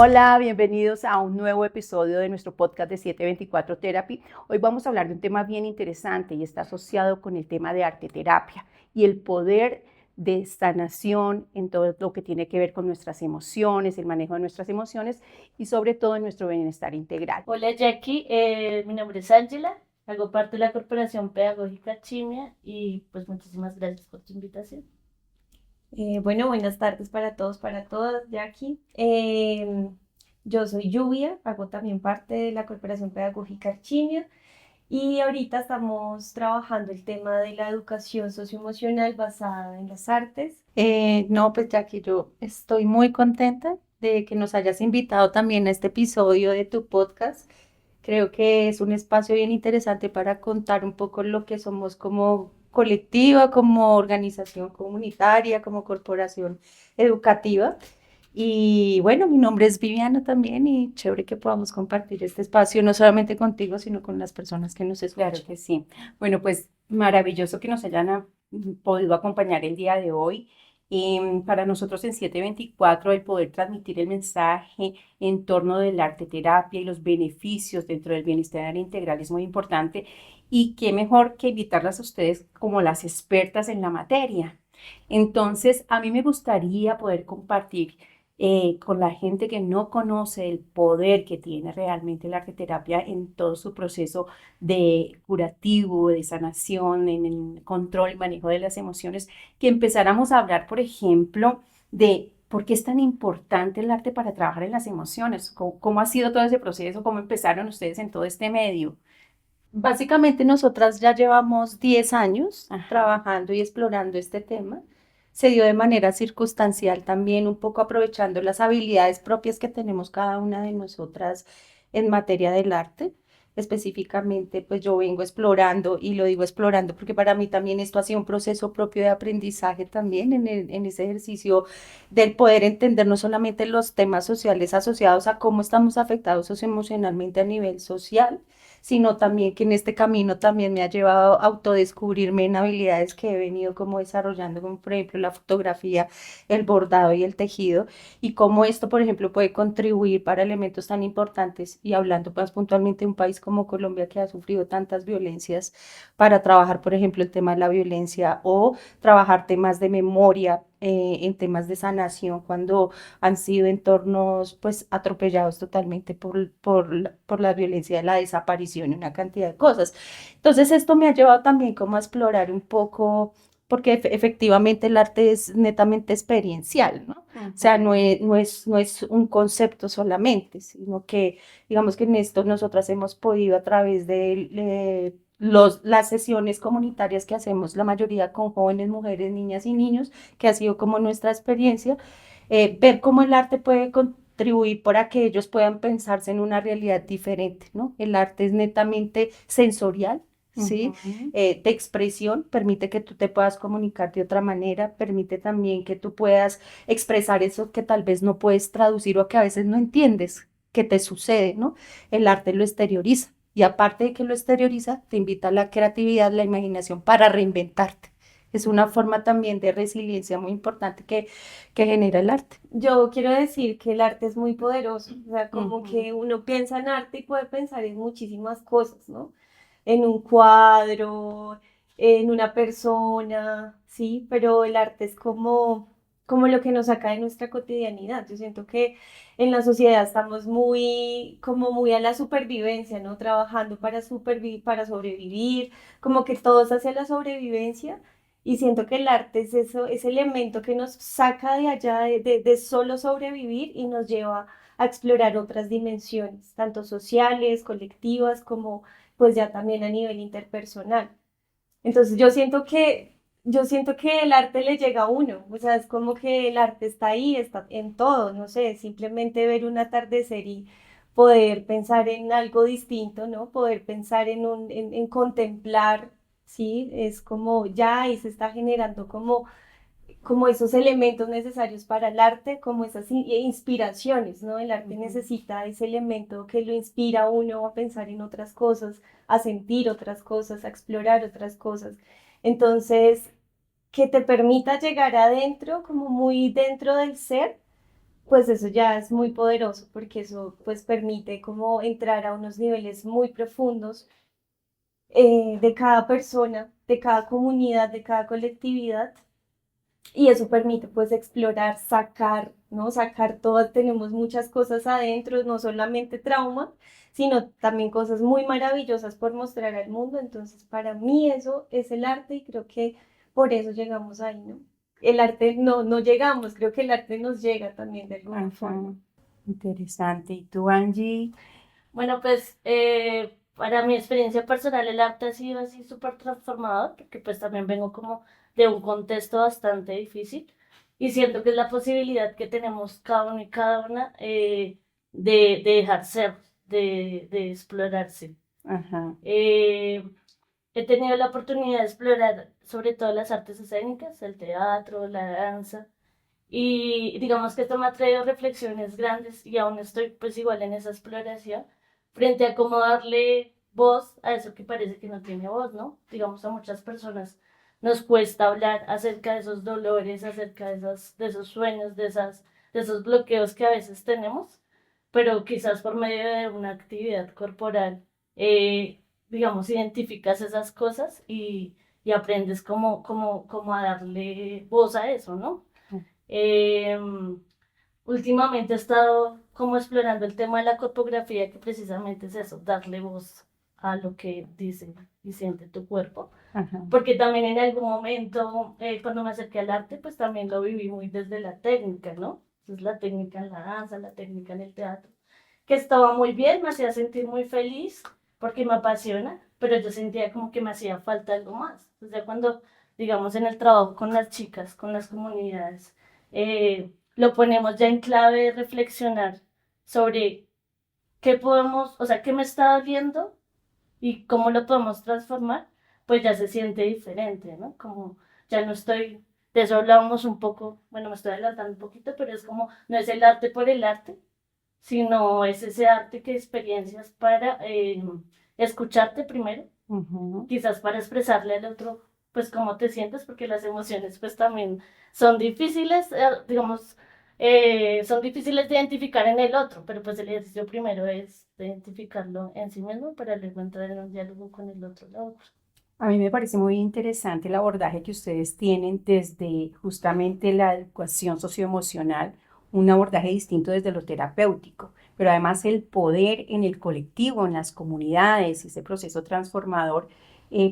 Hola, bienvenidos a un nuevo episodio de nuestro podcast de 724 Therapy. Hoy vamos a hablar de un tema bien interesante y está asociado con el tema de arte terapia y el poder de sanación en todo lo que tiene que ver con nuestras emociones, el manejo de nuestras emociones y sobre todo en nuestro bienestar integral. Hola Jackie, mi nombre es Ángela, hago parte de la Corporación Pedagógica Chimia y pues muchísimas gracias por tu invitación. Bueno, buenas tardes para todos, para todas, Jackie. Yo soy Lluvia, hago también parte de la Corporación Pedagógica Archimia y ahorita estamos trabajando el tema de la educación socioemocional basada en las artes. No, pues Jackie, yo estoy muy contenta de que nos hayas invitado también a este episodio de tu podcast. Creo que es un espacio bien interesante para contar un poco lo que somos como colectiva, como organización comunitaria, como corporación educativa. Y bueno, mi nombre es Viviana también y chévere que podamos compartir este espacio no solamente contigo, sino con las personas que nos Claro escuchan. que sí. Bueno, pues maravilloso que nos hayan podido acompañar el día de hoy. Para nosotros en 724 el poder transmitir el mensaje en torno del arte terapia y los beneficios dentro del bienestar integral es muy importante. Y qué mejor que invitarlas a ustedes como las expertas en la materia. Entonces, a mí me gustaría poder compartir con la gente que no conoce el poder que tiene realmente la arte terapia en todo su proceso de curativo, de sanación, en el control y manejo de las emociones, que empezáramos a hablar, por ejemplo, de por qué es tan importante el arte para trabajar en las emociones, cómo ha sido todo ese proceso, cómo empezaron ustedes en todo este medio. Básicamente nosotras ya llevamos 10 años Ajá. trabajando y explorando este tema. Se dio de manera circunstancial también, un poco aprovechando las habilidades propias que tenemos cada una de nosotras en materia del arte. Específicamente, pues yo vengo explorando y lo digo explorando porque para mí también esto ha sido un proceso propio de aprendizaje también en ese ejercicio del poder entender no solamente los temas sociales asociados a cómo estamos afectados socioemocionalmente a nivel social, sino también que en este camino también me ha llevado a autodescubrirme en habilidades que he venido como desarrollando, como por ejemplo la fotografía, el bordado y el tejido, y cómo esto, por ejemplo, puede contribuir para elementos tan importantes, y hablando más puntualmente de un país como Colombia que ha sufrido tantas violencias, para trabajar, por ejemplo, el tema de la violencia o trabajar temas de memoria. En temas de sanación, cuando han sido entornos pues atropellados totalmente por la violencia de la desaparición y una cantidad de cosas. Entonces esto me ha llevado también como a explorar un poco, porque efectivamente el arte es netamente experiencial, ¿no? O sea, Ujú. no es un concepto solamente, sino que digamos que en esto nosotras hemos podido a través de las sesiones comunitarias que hacemos la mayoría con jóvenes, mujeres, niñas y niños, que ha sido como nuestra experiencia, ver cómo el arte puede contribuir para que ellos puedan pensarse en una realidad diferente, ¿no? El arte es netamente sensorial, ¿sí? Ujú. De expresión, permite que tú te puedas comunicar de otra manera, permite también que tú puedas expresar eso que tal vez no puedes traducir o que a veces no entiendes que te sucede, ¿no? El arte lo exterioriza y aparte de que lo exterioriza, te invita a la creatividad, la imaginación para reinventarte. Es una forma también de resiliencia muy importante que genera el arte. Yo quiero decir que el arte es muy poderoso, o sea, como Ujú. que uno piensa en arte y puede pensar en muchísimas cosas, ¿no? En un cuadro, en una persona, sí, pero el arte es como lo que nos saca de nuestra cotidianidad. Yo siento que en la sociedad estamos como muy a la supervivencia, ¿no? Trabajando para sobrevivir, como que todos hacia la sobrevivencia. Y siento que el arte es eso, ese elemento que nos saca de allá de solo sobrevivir y nos lleva a explorar otras dimensiones, tanto sociales, colectivas, como pues ya también a nivel interpersonal. Entonces yo siento que el arte le llega a uno, o sea, es como que el arte está ahí, está en todo, no sé, simplemente ver un atardecer y poder pensar en algo distinto, ¿no? Poder pensar en contemplar, ¿sí? Es como ya y se está generando como esos elementos necesarios para el arte, como esas inspiraciones, ¿no? El arte Ujú. necesita ese elemento que lo inspira a uno a pensar en otras cosas, a sentir otras cosas, a explorar otras cosas. Entonces, que te permita llegar adentro, como muy dentro del ser, pues eso ya es muy poderoso porque eso pues permite como entrar a unos niveles muy profundos de cada persona, de cada comunidad, de cada colectividad. Y eso permite pues explorar, sacar, ¿no? Sacar todo, tenemos muchas cosas adentro, no solamente trauma, sino también cosas muy maravillosas por mostrar al mundo. Entonces, para mí eso es el arte y creo que por eso llegamos ahí, ¿no? El arte no llegamos, creo que el arte nos llega también de alguna Ajá, forma. interesante. ¿Y tú, Angie? Bueno, pues para mi experiencia personal el arte ha sido así súper transformador, porque pues también vengo como de un contexto bastante difícil y siento que es la posibilidad que tenemos cada uno y cada una de dejar ser, de explorarse. Ajá, Eh, He tenido la oportunidad de explorar sobre todo las artes escénicas, el teatro, la danza, y digamos que esto me ha traído reflexiones grandes y aún estoy pues igual en esa exploración frente a cómo darle voz a eso que parece que no tiene voz, ¿no? Digamos a muchas personas nos cuesta hablar acerca de esos dolores, acerca de esos sueños, de esos bloqueos que a veces tenemos, pero quizás por medio de una actividad corporal, digamos, identificas esas cosas y aprendes cómo a darle voz a eso, ¿no? Eh, Últimamente he estado como explorando el tema de la corpografía, que precisamente es eso, darle voz a lo que dice y siente tu cuerpo. ajá. Porque también en algún momento, cuando me acerqué al arte, pues también lo viví muy desde la técnica, ¿no? Entonces la técnica en la danza, la técnica en el teatro, que estaba muy bien, me hacía sentir muy feliz porque me apasiona, pero yo sentía como que me hacía falta algo más. O sea, cuando, digamos, en el trabajo con las chicas, con las comunidades, lo ponemos ya en clave de reflexionar sobre qué podemos, o sea, qué me está doliendo y cómo lo podemos transformar, pues ya se siente diferente, ¿no? Como ya no estoy, de eso hablábamos un poco, bueno, me estoy adelantando un poquito, pero es como, no es el arte por el arte, sino es ese arte que experiencias para escucharte primero, Ujú. quizás para expresarle al otro, pues cómo te sientes, porque las emociones pues también son difíciles, digamos, son difíciles de identificar en el otro, pero pues el ejercicio primero es de identificarlo en sí mismo para luego entrar en un diálogo con el otro. ¿No? A mí me parece muy interesante el abordaje que ustedes tienen desde justamente la educación socioemocional, un abordaje distinto desde lo terapéutico, pero además el poder en el colectivo, en las comunidades, ese proceso transformador,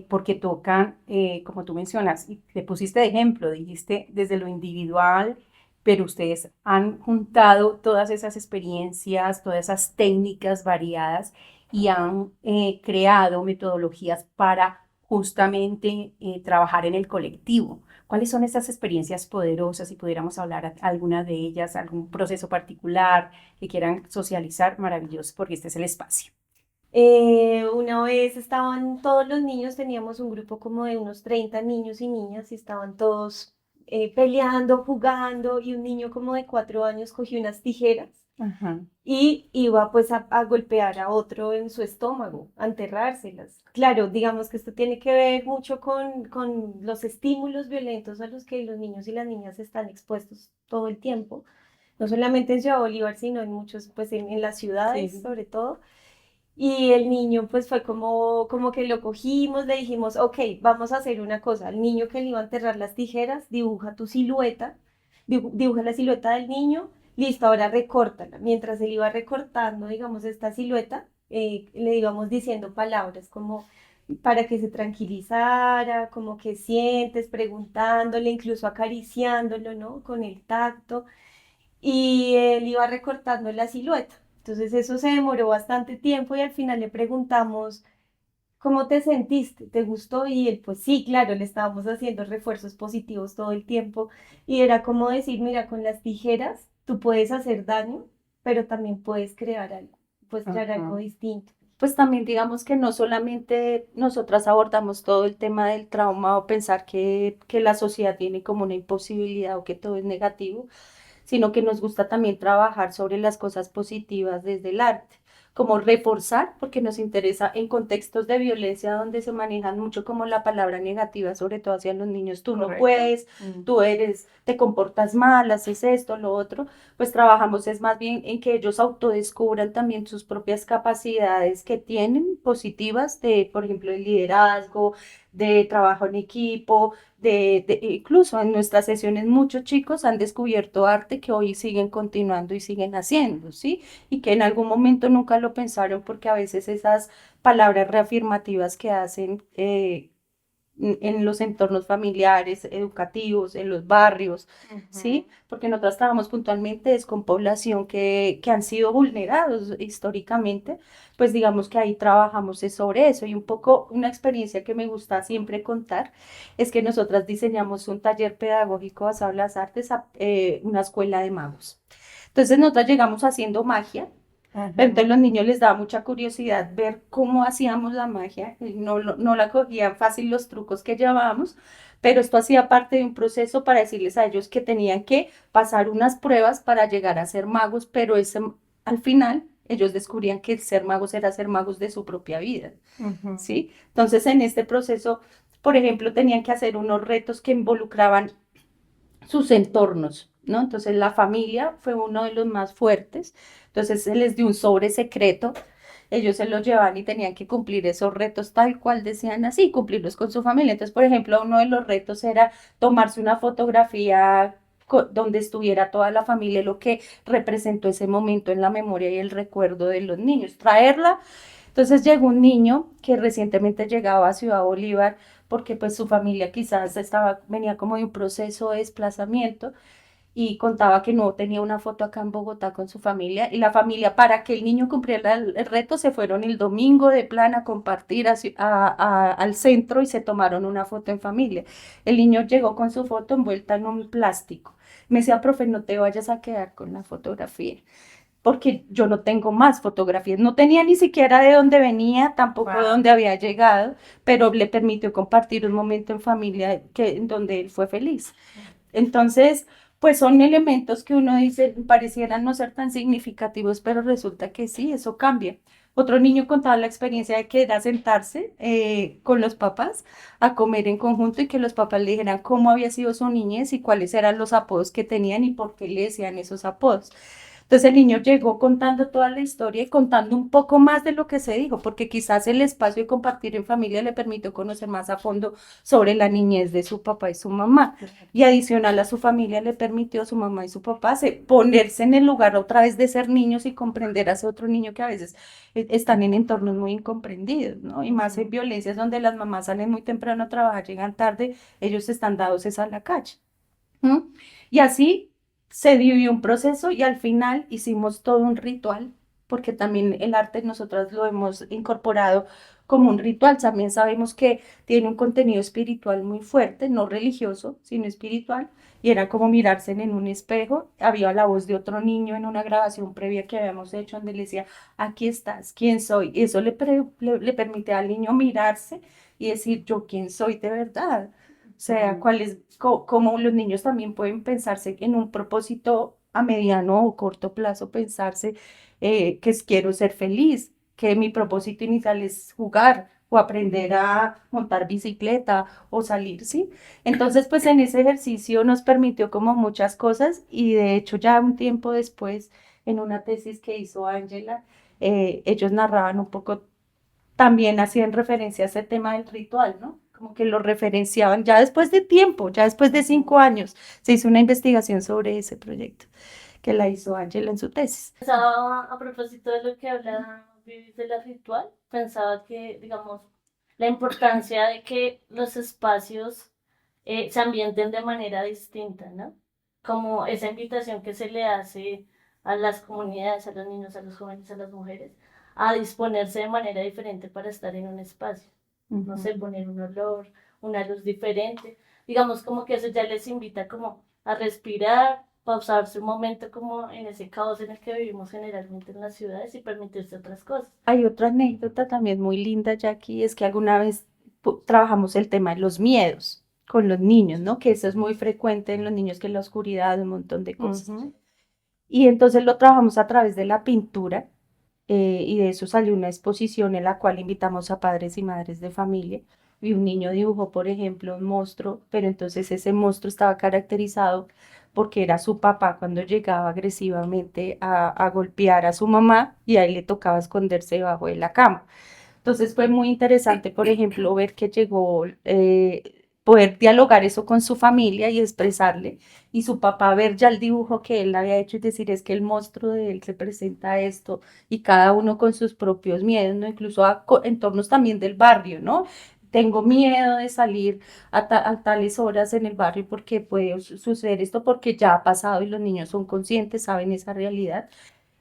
porque tocan, como tú mencionas, y te pusiste de ejemplo, dijiste desde lo individual, pero ustedes han juntado todas esas experiencias, todas esas técnicas variadas y han creado metodologías para justamente trabajar en el colectivo. ¿Cuáles son esas experiencias poderosas? Si pudiéramos hablar alguna de ellas, algún proceso particular que quieran socializar, maravilloso, porque este es el espacio. Una vez estaban todos los niños, teníamos un grupo como de unos 30 niños y niñas y estaban todos peleando, jugando y un niño como de 4 años cogió unas tijeras Ajá, y iba pues a golpear a otro en su estómago, a enterrárselas. Claro, digamos que esto tiene que ver mucho con los estímulos violentos a los que los niños y las niñas están expuestos todo el tiempo, no solamente en Ciudad Bolívar, sino en muchos, pues en las ciudades sí. sobre todo. Y el niño pues fue como que lo cogimos, le dijimos, ok, vamos a hacer una cosa. El niño que le iba a enterrar las tijeras, dibuja tu silueta, dibuja la silueta del niño, listo, ahora recórtala. Mientras él iba recortando, digamos, esta silueta, le íbamos diciendo palabras como para que se tranquilizara, como que sientes, preguntándole, incluso acariciándolo, ¿no? Con el tacto y él iba recortando la silueta. Entonces eso se demoró bastante tiempo y al final le preguntamos, ¿cómo te sentiste? ¿Te gustó? Y él, pues sí, claro, le estábamos haciendo refuerzos positivos todo el tiempo y era como decir, mira, con las tijeras tú puedes hacer daño, pero también puedes crear algo, puedes crear algo Ajá. distinto. Pues también digamos que no solamente nosotras abordamos todo el tema del trauma o pensar que la sociedad tiene como una imposibilidad o que todo es negativo, sino que nos gusta también trabajar sobre las cosas positivas desde el arte. como reforzar, porque nos interesa en contextos de violencia donde se manejan mucho como la palabra negativa, sobre todo hacia los niños, tú no Correcto. puedes, tú eres, te comportas mal, haces esto, lo otro, pues trabajamos es más bien en que ellos autodescubran también sus propias capacidades que tienen positivas de, por ejemplo, el liderazgo, de trabajo en equipo, incluso en nuestras sesiones muchos chicos han descubierto arte que hoy siguen continuando y siguen haciendo, ¿sí? Y que en algún momento nunca lo pensaron porque a veces esas palabras reafirmativas que hacen en los entornos familiares, educativos, en los barrios, ¿sí? Porque nosotros trabajamos puntualmente es con población que han sido vulnerados históricamente, pues digamos que ahí trabajamos es sobre eso y un poco una experiencia que me gusta siempre contar es que nosotras diseñamos un taller pedagógico basado en las artes, una escuela de magos. Entonces nosotros llegamos haciendo magia, Ajá. pero entonces los niños les daba mucha curiosidad ver cómo hacíamos la magia, y no la cogían fácil los trucos que llevábamos, pero esto hacía parte de un proceso para decirles a ellos que tenían que pasar unas pruebas para llegar a ser magos, pero al final ellos descubrían que ser magos era ser magos de su propia vida, Ujú. ¿sí? Entonces en este proceso, por ejemplo, tenían que hacer unos retos que involucraban sus entornos, ¿no? Entonces la familia fue uno de los más fuertes, entonces se les dio un sobre secreto, ellos se los llevaban y tenían que cumplir esos retos tal cual decían así, cumplirlos con su familia. Entonces, por ejemplo, uno de los retos era tomarse una fotografía donde estuviera toda la familia, lo que representó ese momento en la memoria y el recuerdo de los niños, traerla. Entonces llegó un niño que recientemente llegaba a Ciudad Bolívar porque pues su familia quizás venía como de un proceso de desplazamiento y contaba que no tenía una foto acá en Bogotá con su familia y la familia para que el niño cumpliera el reto se fueron el domingo de plan a compartir al centro y se tomaron una foto en familia. El niño llegó con su foto envuelta en un plástico. Me decía, profe, no te vayas a quedar con la fotografía porque yo no tengo más fotografías. No tenía ni siquiera de dónde venía, tampoco de Wow. dónde había llegado, pero le permitió compartir un momento en familia en donde él fue feliz. Entonces, pues son elementos que uno dice, parecieran no ser tan significativos, pero resulta que sí, eso cambia. Otro niño contaba la experiencia de que era sentarse con los papás a comer en conjunto y que los papás le dijeran cómo había sido su niñez y cuáles eran los apodos que tenían y por qué le decían esos apodos. Entonces el niño llegó contando toda la historia y contando un poco más de lo que se dijo, porque quizás el espacio de compartir en familia le permitió conocer más a fondo sobre la niñez de su papá y su mamá. Y adicional a su familia le permitió a su mamá y su papá ponerse en el lugar otra vez de ser niños y comprender a ese otro niño que a veces están en entornos muy incomprendidos, ¿no? Y más en violencias donde las mamás salen muy temprano a trabajar, llegan tarde, ellos están dados es a la calle. ¿Mm? Y así se vivió un proceso y al final hicimos todo un ritual, porque también el arte nosotras lo hemos incorporado como un ritual. También sabemos que tiene un contenido espiritual muy fuerte, no religioso, sino espiritual. Y era como mirarse en un espejo. Había la voz de otro niño en una grabación previa que habíamos hecho donde le decía, aquí estás, ¿quién soy? Y eso le permite al niño mirarse y decir, yo quién soy de verdad. O sea, cómo los niños también pueden pensarse en un propósito a mediano o corto plazo, pensarse quiero ser feliz, que mi propósito inicial es jugar o aprender a montar bicicleta o salir, ¿sí? Entonces, pues en ese ejercicio nos permitió como muchas cosas y de hecho ya un tiempo después, en una tesis que hizo Ángela, ellos narraban un poco también hacían referencia a ese tema del ritual, ¿no? Como que lo referenciaban ya después de tiempo, ya después de 5 años, se hizo una investigación sobre ese proyecto que la hizo Ángela en su tesis. Pensaba, a propósito de lo que habla Vivi de la ritual, pensaba que, digamos, la importancia de que los espacios se ambienten de manera distinta, ¿no? Como esa invitación que se le hace a las comunidades, a los niños, a los jóvenes, a las mujeres, a disponerse de manera diferente para estar en un espacio. No sé, poner un olor, una luz diferente. Digamos como que eso ya les invita como a respirar, pausarse un momento como en ese caos en el que vivimos generalmente en las ciudades y permitirse otras cosas. Hay otra anécdota también muy linda, Jackie, es que alguna vez trabajamos el tema de los miedos con los niños, ¿no? Que eso es muy frecuente en los niños, que la oscuridad, un montón de cosas. Ujú. Y entonces lo trabajamos a través de la pintura. y de eso salió una exposición en la cual invitamos a padres y madres de familia. Y un niño dibujó, por ejemplo, un monstruo, pero entonces ese monstruo estaba caracterizado porque era su papá cuando llegaba agresivamente a golpear a su mamá y a él le tocaba esconderse debajo de la cama. Entonces fue muy interesante, por ejemplo, ver que llegó, poder dialogar eso con su familia y expresarle, y su papá ver ya el dibujo que él había hecho y decir, es que el monstruo de él representa esto, y cada uno con sus propios miedos, ¿no? Incluso a entornos también del barrio, ¿no? Tengo miedo de salir a tales horas en el barrio porque puede suceder esto, porque ya ha pasado y los niños son conscientes, saben esa realidad.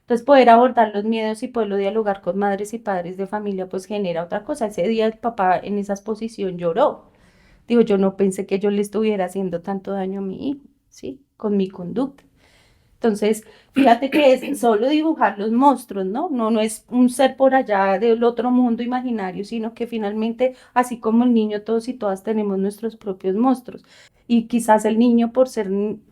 Entonces, poder abordar los miedos y poderlo dialogar con madres y padres de familia, pues genera otra cosa. Ese día el papá en esa exposición lloró. Digo, yo no pensé que yo le estuviera haciendo tanto daño a mi hijo, ¿sí? Con mi conducta. Entonces, fíjate que es solo dibujar los monstruos, ¿no? No, no es un ser por allá del otro mundo imaginario, sino que finalmente, así como el niño, todos y todas tenemos nuestros propios monstruos. Y quizás el niño, por ser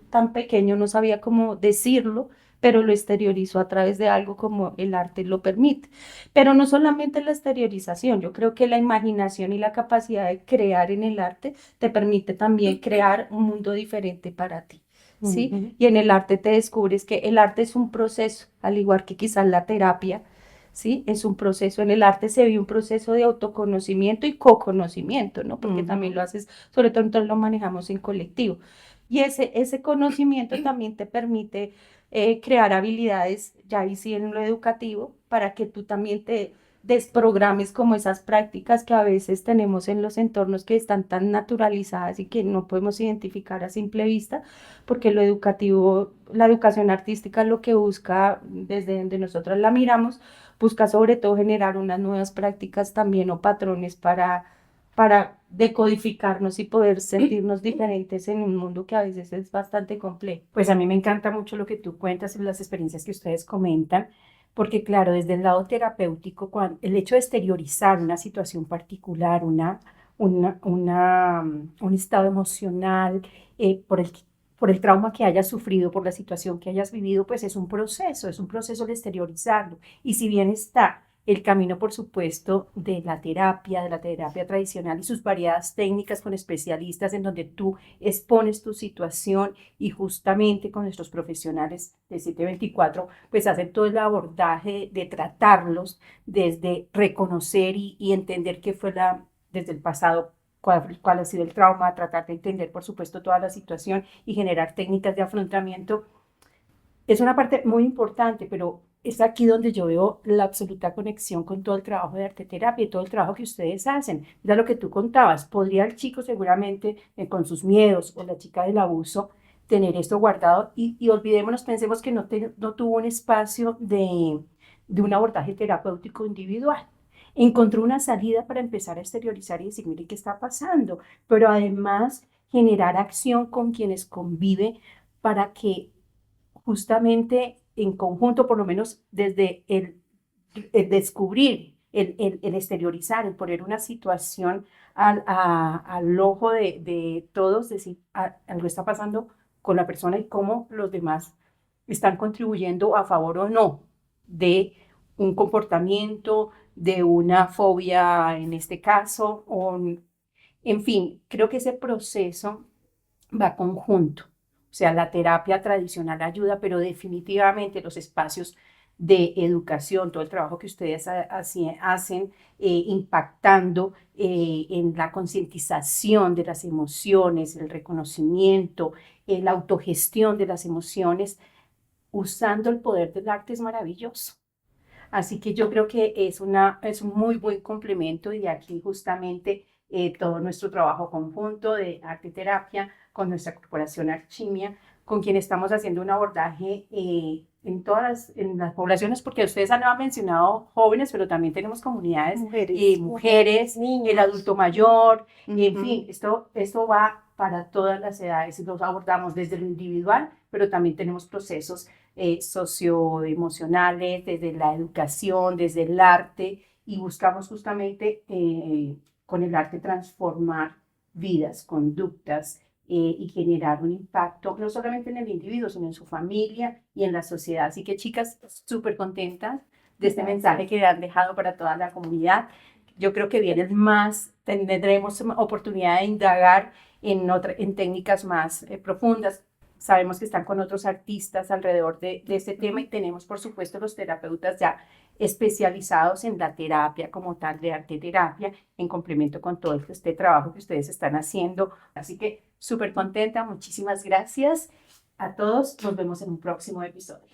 tan pequeño, no sabía cómo decirlo, pero lo exteriorizó a través de algo como el arte lo permite. Pero no solamente la exteriorización, yo creo que la imaginación y la capacidad de crear en el arte te permite también crear un mundo diferente para ti. ¿Sí? Ujú. Y en el arte te descubres que el arte es un proceso, al igual que quizás la terapia, ¿sí? Es un proceso. En el arte se vive un proceso de autoconocimiento y co-conocimiento, ¿no? Porque también lo haces, sobre todo entonces lo manejamos en colectivo. Y ese conocimiento también te permite crear habilidades, ya ahí sí en lo educativo, para que tú también te desprogrames como esas prácticas que a veces tenemos en los entornos que están tan naturalizadas y que no podemos identificar a simple vista, porque lo educativo, la educación artística lo que busca, desde donde nosotros la miramos, busca sobre todo generar unas nuevas prácticas también o patrones para decodificarnos y poder sentirnos diferentes en un mundo que a veces es bastante complejo. Pues a mí me encanta mucho lo que tú cuentas y las experiencias que ustedes comentan, porque claro, desde el lado terapéutico, el hecho de exteriorizar una situación particular, un estado emocional, por por el trauma que hayas sufrido, por la situación que hayas vivido, pues es un proceso de exteriorizarlo. Y si bien está el camino, por supuesto, de la terapia tradicional y sus variadas técnicas con especialistas en donde tú expones tu situación y justamente con nuestros profesionales de 724, pues hacen todo el abordaje de tratarlos desde reconocer y entender qué fue desde el pasado, cuál ha sido el trauma, tratar de entender, por supuesto, toda la situación y generar técnicas de afrontamiento. Es una parte muy importante, pero es aquí donde yo veo la absoluta conexión con todo el trabajo de arte terapia y todo el trabajo que ustedes hacen. Ya lo que tú contabas, podría el chico seguramente con sus miedos o la chica del abuso tener esto guardado y olvidémonos, pensemos que no tuvo un espacio de un abordaje terapéutico individual. Encontró una salida para empezar a exteriorizar y decir, mire qué está pasando, pero además generar acción con quienes convive para que justamente en conjunto, por lo menos desde el descubrir, el exteriorizar, el poner una situación al ojo de todos, decir, algo está pasando con la persona y cómo los demás están contribuyendo a favor o no de un comportamiento, de una fobia en este caso, o, en fin, creo que ese proceso va conjunto. O sea, la terapia tradicional ayuda, pero definitivamente los espacios de educación, todo el trabajo que ustedes hacen, impactando en la concientización de las emociones, el reconocimiento, la autogestión de las emociones, usando el poder del arte es maravilloso. Así que yo creo que es un muy buen complemento y de aquí justamente todo nuestro trabajo conjunto de arte terapia con nuestra corporación Archimia, con quien estamos haciendo un abordaje en las poblaciones, porque ustedes han mencionado jóvenes, pero también tenemos comunidades, mujeres, niños. el adulto mayor, en Ujú. fin, esto va para todas las edades y los abordamos desde lo individual, pero también tenemos procesos socioemocionales, desde la educación, desde el arte, y buscamos justamente con el arte transformar vidas, conductas y generar un impacto no solamente en el individuo, sino en su familia y en la sociedad. Así que chicas, súper contentas de este mensaje que han dejado para toda la comunidad. Yo creo que vienen más, tendremos oportunidad de indagar en técnicas más profundas. Sabemos que están con otros artistas alrededor de este tema y tenemos, por supuesto, los terapeutas ya especializados en la terapia como tal de arte terapia, en complemento con todo este trabajo que ustedes están haciendo. Así que súper contenta, muchísimas gracias a todos. Nos vemos en un próximo episodio.